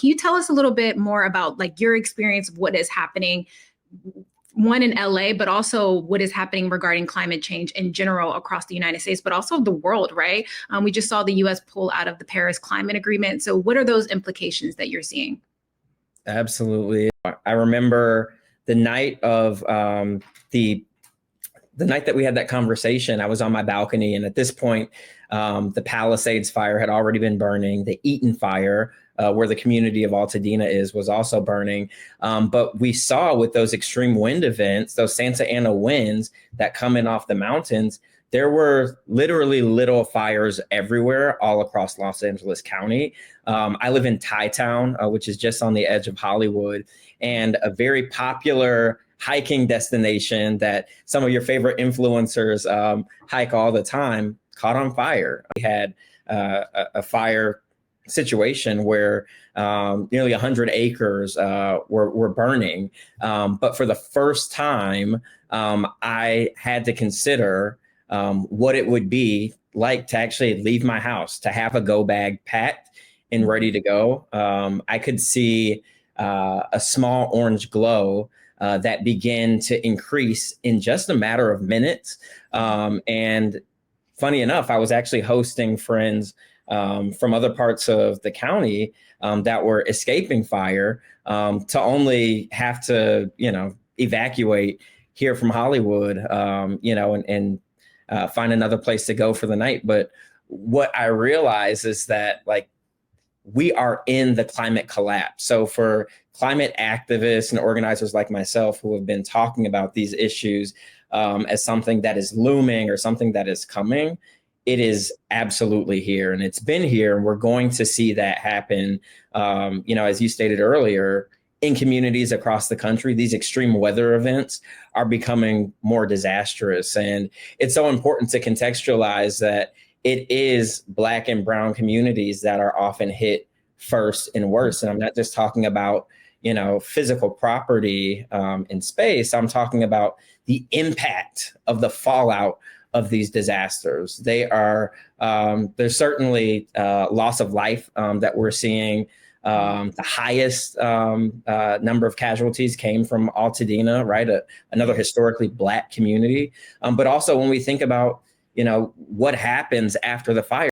Can you tell us a little bit more about like your experience of what is happening, one in LA, but also what is happening regarding climate change in general across the United States, but also the world, right? We just saw the US pull out of the Paris Climate Agreement. So what are those implications that you're seeing? Absolutely. I remember the night of the night that we had that conversation. I was on my balcony, and at this point, the Palisades fire had already been burning. The Eaton fire, where the community of Altadena is, was also burning. But we saw with those extreme wind events, those Santa Ana winds that come in off the mountains, there were literally little fires everywhere all across Los Angeles County. I live in Thai Town, which is just on the edge of Hollywood, and a very popular hiking destination that some of your favorite influencers hike all the time caught on fire. We had a fire situation where nearly 100 acres were burning. But for the first time, I had to consider what it would be like to actually leave my house, to have a go bag packed and ready to go. I could see a small orange glow that began to increase in just a matter of minutes. And funny enough, I was actually hosting friends from other parts of the county that were escaping fire to only have to, evacuate here from Hollywood, and find another place to go for the night. But what I realize is that, like, we are in the climate collapse. So for climate activists and organizers like myself who have been talking about these issues as something that is looming or something that is coming, it is absolutely here, and it's been here, and we're going to see that happen. As you stated earlier, in communities across the country, these extreme weather events are becoming more disastrous. And it's so important to contextualize that it is Black and brown communities that are often hit first and worst. And I'm not just talking about, physical property in space. I'm talking about the impact of the fallout of these disasters. There's certainly loss of life that we're seeing. The highest number of casualties came from Altadena, right? Another historically Black community. But also when we think about, what happens after the fire,